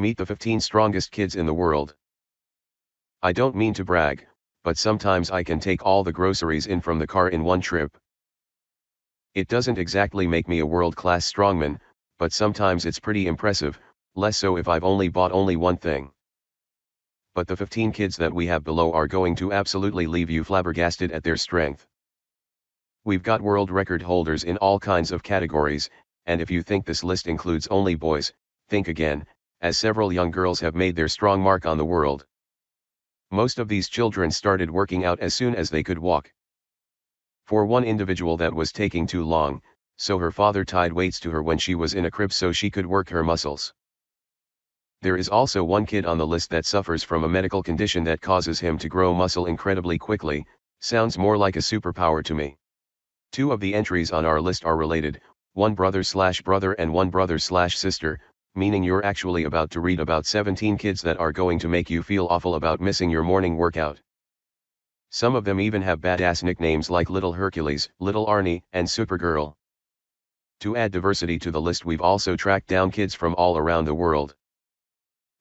Meet the 15 strongest kids in the world. I don't mean to brag, but sometimes I can take all the groceries in from the car in one trip. It doesn't exactly make me a world-class strongman, but sometimes it's pretty impressive, less so if I've only bought one thing. But the 15 kids that we have below are going to absolutely leave you flabbergasted at their strength. We've got world record holders in all kinds of categories, and if you think this list includes only boys, think again, as several young girls have made their strong mark on the world. Most of these children started working out as soon as they could walk. For one individual that was taking too long, so her father tied weights to her when she was in a crib so she could work her muscles. There is also one kid on the list that suffers from a medical condition that causes him to grow muscle incredibly quickly. Sounds more like a superpower to me. Two of the entries on our list are related, one brother/brother and one brother/sister, meaning you're actually about to read about 17 kids that are going to make you feel awful about missing your morning workout. Some of them even have badass nicknames like Little Hercules, Little Arnie, and Supergirl. To add diversity to the list, we've also tracked down kids from all around the world.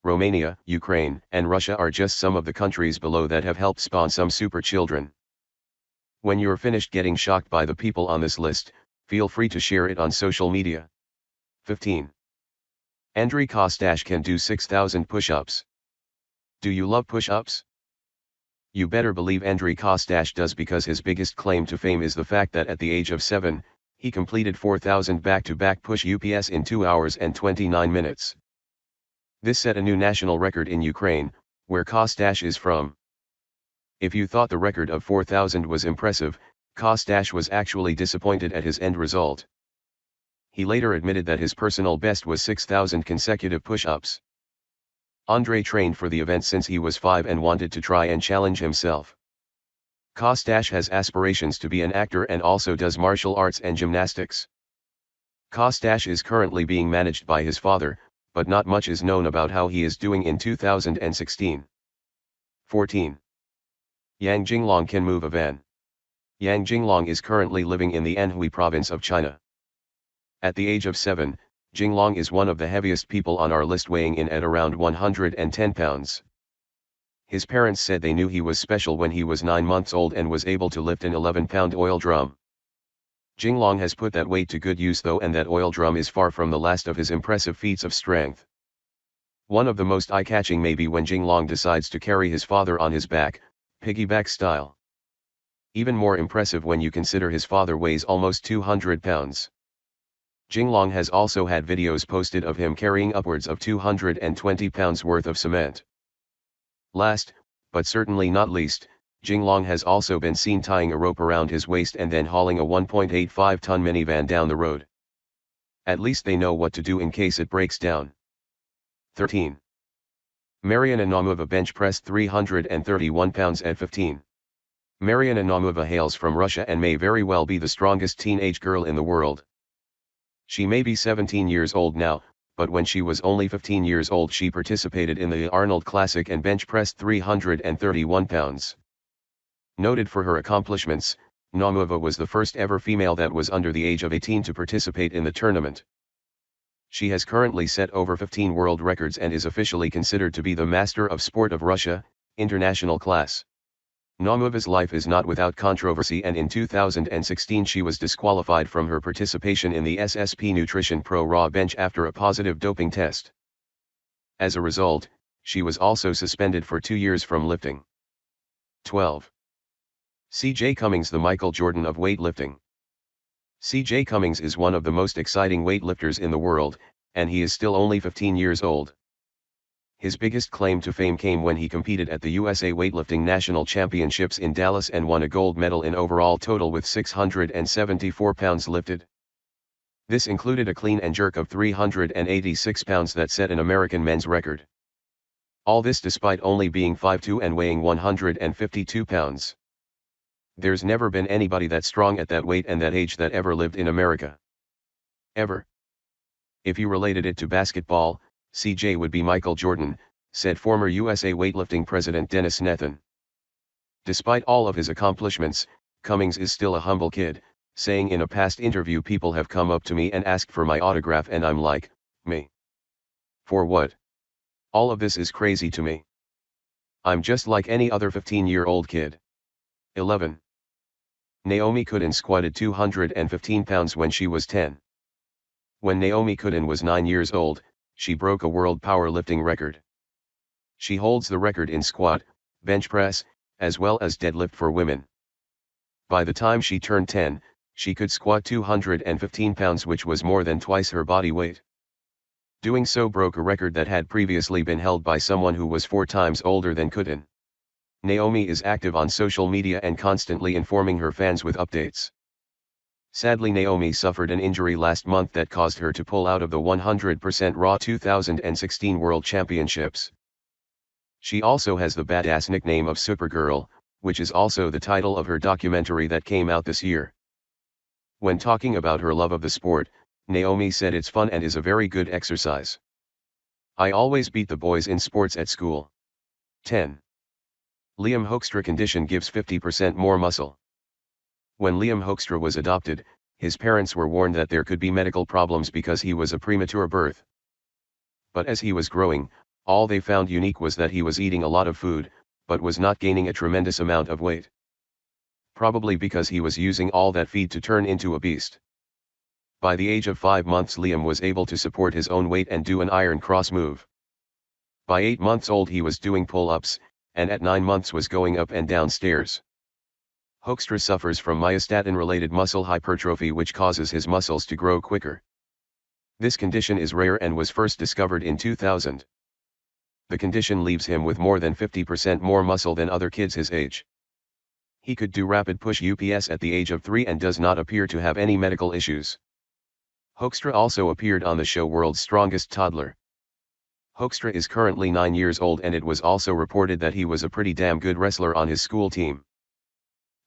Romania, Ukraine, and Russia are just some of the countries below that have helped spawn some super children. When you're finished getting shocked by the people on this list, feel free to share it on social media. 15. Andrey Kostash can do 6,000 push-ups. Do you love push-ups? You better believe Andrey Kostash does, because his biggest claim to fame is the fact that at the age of 7, he completed 4,000 back-to-back push-ups in 2 hours and 29 minutes. This set a new national record in Ukraine, where Kostash is from. If you thought the record of 4,000 was impressive, Kostash was actually disappointed at his end result. He later admitted that his personal best was 6,000 consecutive push-ups. Andrey trained for the event since he was 5 and wanted to try and challenge himself. Kostash has aspirations to be an actor and also does martial arts and gymnastics. Kostash is currently being managed by his father, but not much is known about how he is doing in 2016. 14. Yang Jinglong can move a van. Yang Jinglong is currently living in the Anhui province of China. At the age of 7, Jinglong is one of the heaviest people on our list, weighing in at around 110 pounds. His parents said they knew he was special when he was 9 months old and was able to lift an 11-pound oil drum. Jinglong has put that weight to good use though, and that oil drum is far from the last of his impressive feats of strength. One of the most eye-catching may be when Jinglong decides to carry his father on his back, piggyback style. Even more impressive when you consider his father weighs almost 200 pounds. Jinglong has also had videos posted of him carrying upwards of 220 pounds worth of cement. Last, but certainly not least, Jinglong has also been seen tying a rope around his waist and then hauling a 1.85-ton minivan down the road. At least they know what to do in case it breaks down. 13. Maryana Naumova bench pressed 331 pounds at 15. Maryana Naumova hails from Russia and may very well be the strongest teenage girl in the world. She may be 17 years old now, but when she was only 15 years old she participated in the Arnold Classic and bench pressed 331 pounds. Noted for her accomplishments, Naumova was the first ever female that was under the age of 18 to participate in the tournament. She has currently set over 15 world records and is officially considered to be the master of sport of Russia, international class. Naumova's life is not without controversy, and in 2016 she was disqualified from her participation in the SSP Nutrition Pro Raw bench after a positive doping test. As a result, she was also suspended for 2 years from lifting. 12. C.J. Cummings, the Michael Jordan of weightlifting. C.J. Cummings is one of the most exciting weightlifters in the world, and he is still only 15 years old. His biggest claim to fame came when he competed at the USA Weightlifting National Championships in Dallas and won a gold medal in overall total with 674 pounds lifted. This included a clean and jerk of 386 pounds that set an American men's record. All this despite only being 5'2" and weighing 152 pounds. There's never been anybody that strong at that weight and that age that ever lived in America. Ever. If you related it to basketball, CJ would be Michael Jordan, said former USA weightlifting president Dennis Nathan. Despite all of his accomplishments, Cummings is still a humble kid, saying in a past interview, "People have come up to me and asked for my autograph and I'm like, me? For what? All of this is crazy to me. I'm just like any other 15-year-old kid. 11. Naomi Kutin squatted 215 pounds when she was 10. When Naomi Kutin was 9 years old, she broke a world powerlifting record. She holds the record in squat, bench press, as well as deadlift for women. By the time she turned 10, she could squat 215 pounds, which was more than twice her body weight. Doing so broke a record that had previously been held by someone who was 4 times older than Kutin. Naomi is active on social media and constantly informing her fans with updates. Sadly, Naomi suffered an injury last month that caused her to pull out of the 100% Raw 2016 World Championships. She also has the badass nickname of Supergirl, which is also the title of her documentary that came out this year. When talking about her love of the sport, Naomi said it's fun and is a very good exercise. I always beat the boys in sports at school. 10. Liam Hoekstra condition gives 50% more muscle. When Liam Hoekstra was adopted, his parents were warned that there could be medical problems because he was a premature birth. But as he was growing, all they found unique was that he was eating a lot of food, but was not gaining a tremendous amount of weight. Probably because he was using all that feed to turn into a beast. By the age of 5 months, Liam was able to support his own weight and do an iron cross move. By 8 months old he was doing pull-ups, and at 9 months was going up and down stairs. Hoekstra suffers from myostatin-related muscle hypertrophy, which causes his muscles to grow quicker. This condition is rare and was first discovered in 2000. The condition leaves him with more than 50% more muscle than other kids his age. He could do rapid push-ups at the age of 3 and does not appear to have any medical issues. Hoekstra also appeared on the show World's Strongest Toddler. Hoekstra is currently 9 years old, and it was also reported that he was a pretty damn good wrestler on his school team.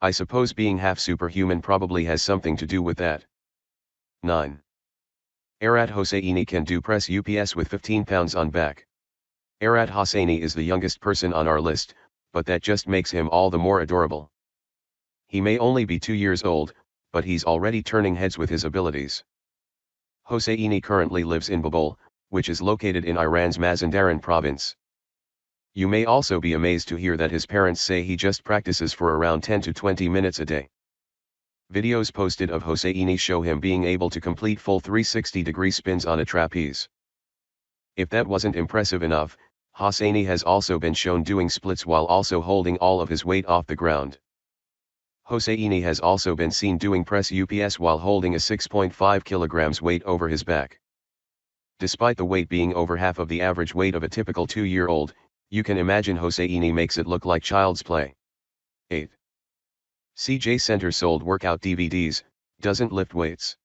I suppose being half superhuman probably has something to do with that. 9. Arat Hosseini can do press ups with 15 pounds on back. Arat Hosseini is the youngest person on our list, but that just makes him all the more adorable. He may only be 2 years old, but he's already turning heads with his abilities. Hosseini currently lives in Babol, which is located in Iran's Mazandaran province. You may also be amazed to hear that his parents say he just practices for around 10 to 20 minutes a day. Videos posted of Hosseini show him being able to complete full 360-degree spins on a trapeze. If that wasn't impressive enough, Hosseini has also been shown doing splits while also holding all of his weight off the ground. Hosseini has also been seen doing press ups while holding a 6.5 kilograms weight over his back. Despite the weight being over half of the average weight of a typical 2-year-old, you can imagine Hosseini makes it look like child's play. 8. CJ Center sold workout DVDs, doesn't lift weights.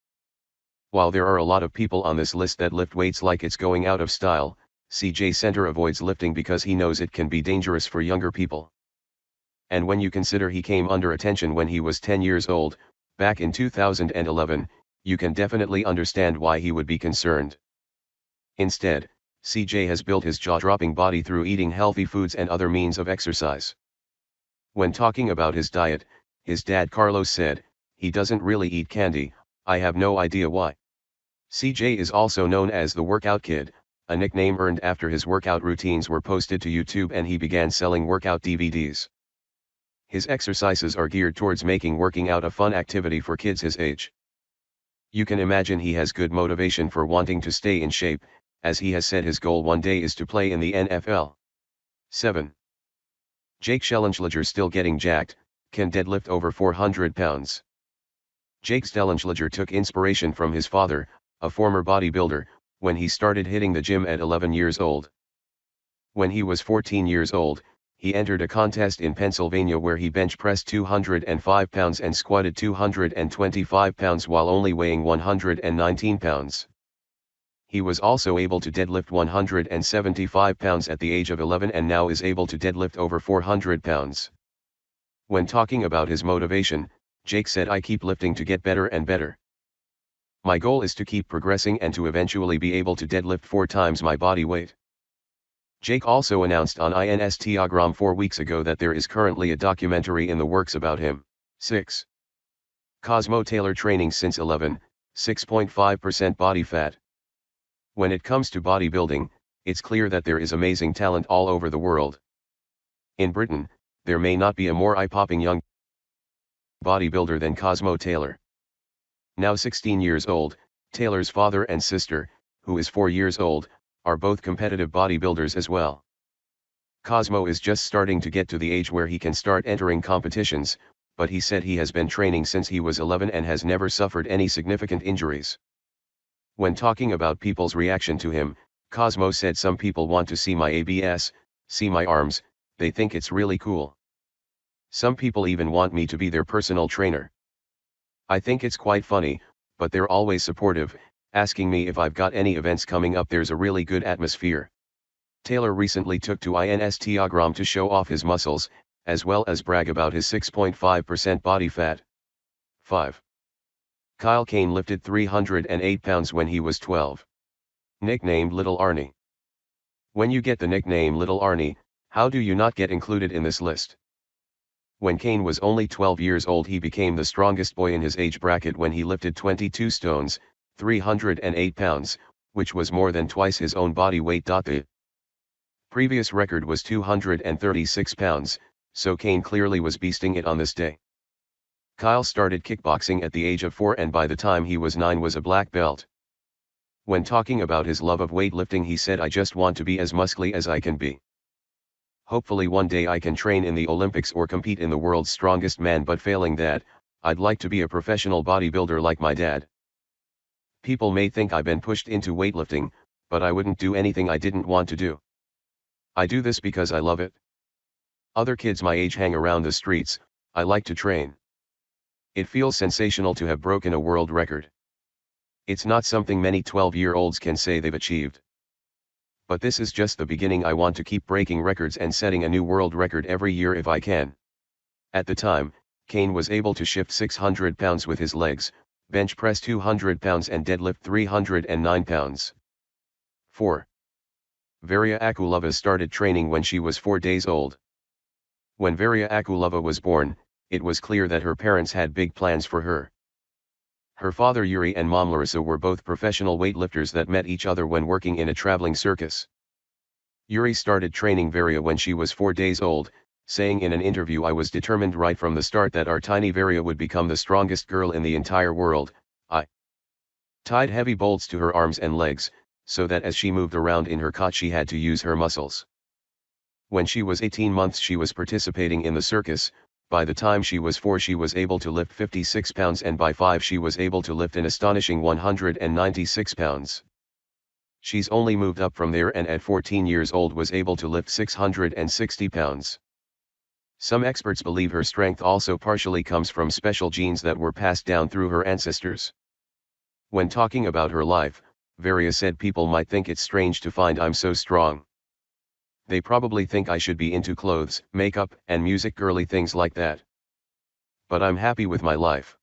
While there are a lot of people on this list that lift weights like it's going out of style, CJ Center avoids lifting because he knows it can be dangerous for younger people. And when you consider he came under attention when he was 10 years old, back in 2011, you can definitely understand why he would be concerned. Instead, CJ has built his jaw-dropping body through eating healthy foods and other means of exercise. When talking about his diet, his dad Carlos said, "He doesn't really eat candy, I have no idea why." CJ is also known as the Workout Kid, a nickname earned after his workout routines were posted to YouTube and he began selling workout DVDs. His exercises are geared towards making working out a fun activity for kids his age. You can imagine he has good motivation for wanting to stay in shape, as he has said his goal one day is to play in the NFL. 7. Jake Schellenschlager still getting jacked, can deadlift over 400 pounds. Jake Schellenschlager took inspiration from his father, a former bodybuilder, when he started hitting the gym at 11 years old. When he was 14 years old, he entered a contest in Pennsylvania where he bench pressed 205 pounds and squatted 225 pounds while only weighing 119 pounds. He was also able to deadlift 175 pounds at the age of 11 and now is able to deadlift over 400 pounds. When talking about his motivation, Jake said, "I keep lifting to get better and better. My goal is to keep progressing and to eventually be able to deadlift 4 times my body weight." Jake also announced on Instagram 4 weeks ago that there is currently a documentary in the works about him. 6. Cosmo Taylor training since 11, 6.5% body fat. When it comes to bodybuilding, It's clear that there is amazing talent all over the world. In Britain, there may not be a more eye-popping young bodybuilder than Cosmo Taylor. Now 16 years old, Taylor's father and sister, who is 4 years old, are both competitive bodybuilders as well. Cosmo is just starting to get to the age where he can start entering competitions, but he said he has been training since he was 11 and has never suffered any significant injuries. When talking about people's reaction to him, Cosmo said, "Some people want to see my abs, see my arms, they think it's really cool. Some people even want me to be their personal trainer. I think it's quite funny, but they're always supportive, asking me if I've got any events coming up. There's a really good atmosphere." Taylor recently took to Instagram to show off his muscles, as well as brag about his 6.5% body fat. 5. Kane lifted 308 pounds when he was 12. Nicknamed Little Arnie. When you get the nickname Little Arnie, how do you not get included in this list? When Kane was only 12 years old, he became the strongest boy in his age bracket when he lifted 22 stones, 308 pounds, which was more than twice his own body weight. The previous record was 236 pounds, so Kane clearly was beasting it on this day. Kyle started kickboxing at the age of 4 and by the time he was 9 was a black belt. When talking about his love of weightlifting, he said, "I just want to be as muscly as I can be. Hopefully one day I can train in the Olympics or compete in the world's strongest man, but failing that, I'd like to be a professional bodybuilder like my dad. People may think I've been pushed into weightlifting, but I wouldn't do anything I didn't want to do. I do this because I love it. Other kids my age hang around the streets, I like to train. It feels sensational to have broken a world record. It's not something many 12-year-olds can say they've achieved. But this is just the beginning. I want to keep breaking records and setting a new world record every year if I can." At the time, Kane was able to shift 600 pounds with his legs, bench press 200 pounds and deadlift 309 pounds. 4. Veria Akulova started training when she was 4 days old. When Veria Akulova was born, it was clear that her parents had big plans for her. Her father Yuri and mom Larissa were both professional weightlifters that met each other when working in a traveling circus. Yuri started training Veria when she was 4 days old, saying in an interview, "I was determined right from the start that our tiny Veria would become the strongest girl in the entire world. I tied heavy bolts to her arms and legs, so that as she moved around in her cot she had to use her muscles." When she was 18 months she was participating in the circus. By the time she was 4 she was able to lift 56 pounds and by 5 she was able to lift an astonishing 196 pounds. She's only moved up from there and at 14 years old was able to lift 660 pounds. Some experts believe her strength also partially comes from special genes that were passed down through her ancestors. When talking about her life, Veria said, "People might think it's strange to find I'm so strong. They probably think I should be into clothes, makeup, and music, girly things like that. But I'm happy with my life.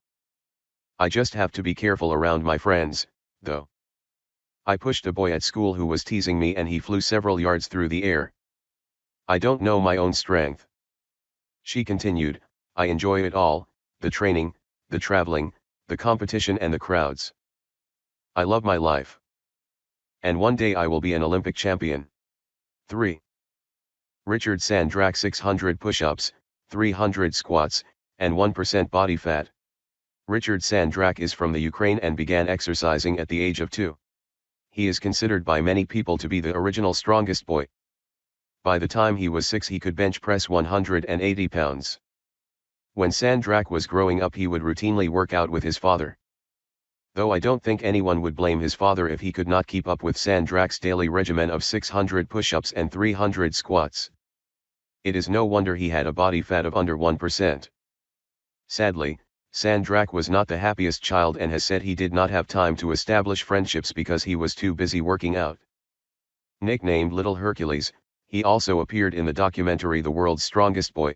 I just have to be careful around my friends, though. I pushed a boy at school who was teasing me and he flew several yards through the air. I don't know my own strength." She continued, "I enjoy it all, the training, the traveling, the competition and the crowds. I love my life. And one day I will be an Olympic champion." 3. Richard Sandrak 600 push-ups, 300 squats, and 1% body fat. Richard Sandrak is from the Ukraine and began exercising at the age of 2. He is considered by many people to be the original strongest boy. By the time he was 6 he could bench press 180 pounds. When Sandrak was growing up he would routinely work out with his father. Though I don't think anyone would blame his father if he could not keep up with Sandrak's daily regimen of 600 push-ups and 300 squats. It is no wonder he had a body fat of under 1%. Sadly, Sandrak was not the happiest child and has said he did not have time to establish friendships because he was too busy working out. Nicknamed Little Hercules, he also appeared in the documentary The World's Strongest Boy.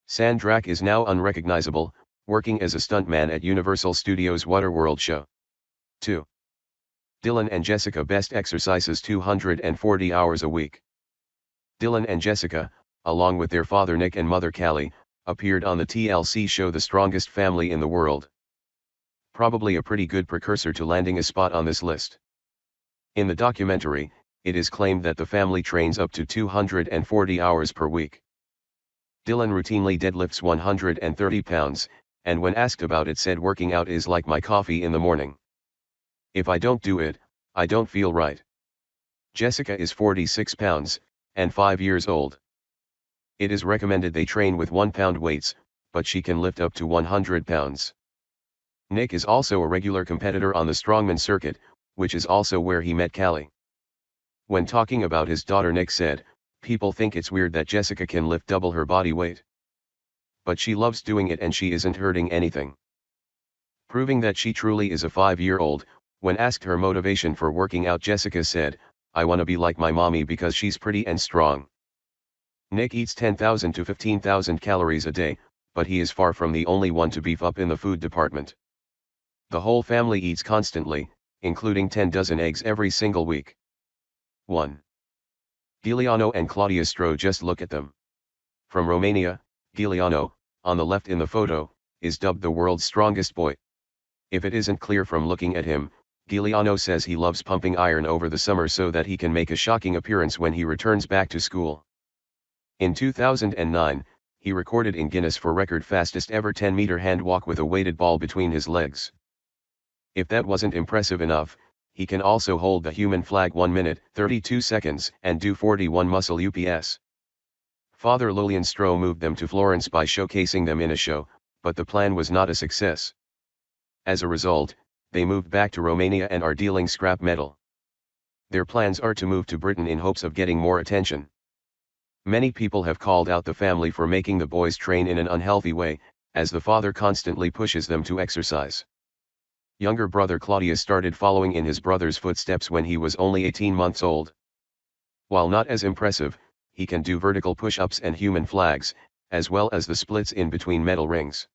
Sandrak is now unrecognizable, working as a stuntman at Universal Studios' Waterworld show. 2. Dylan and Jessica Best exercises 240 hours a week. Dylan and Jessica, along with their father Nick and mother Callie, appeared on the TLC show The Strongest Family in the World. Probably a pretty good precursor to landing a spot on this list. In the documentary, it is claimed that the family trains up to 240 hours per week. Dylan routinely deadlifts 130 pounds, and when asked about it said working out is like my coffee in the morning. If I don't do it, I don't feel right. Jessica is 46 pounds, and 5 years old. It is recommended they train with 1-pound weights, but she can lift up to 100 pounds. Nick is also a regular competitor on the strongman circuit, which is also where he met Callie. When talking about his daughter, Nick said, "People think it's weird that Jessica can lift double her body weight. But she loves doing it and she isn't hurting anything." Proving that she truly is a 5-year-old, when asked her motivation for working out, Jessica said, "I want to be like my mommy because she's pretty and strong." Nick eats 10,000 to 15,000 calories a day, but he is far from the only one to beef up in the food department. The whole family eats constantly, including 10 dozen eggs every single week. 1. Giuliano and Claudia Stro. Just look at them. From Romania, Giuliano, on the left in the photo, is dubbed the world's strongest boy. If it isn't clear from looking at him, Giuliano says he loves pumping iron over the summer so that he can make a shocking appearance when he returns back to school. In 2009, he recorded in Guinness for record fastest ever 10-meter hand walk with a weighted ball between his legs. If that wasn't impressive enough, he can also hold the human flag 1 minute, 32 seconds, and do 41 muscle UPS. Father Lilian Stro moved them to Florence by showcasing them in a show, but the plan was not a success. As a result, they moved back to Romania and are dealing scrap metal. Their plans are to move to Britain in hopes of getting more attention. Many people have called out the family for making the boys train in an unhealthy way, as the father constantly pushes them to exercise. Younger brother Claudius started following in his brother's footsteps when he was only 18 months old. While not as impressive, he can do vertical push-ups and human flags, as well as the splits in between metal rings.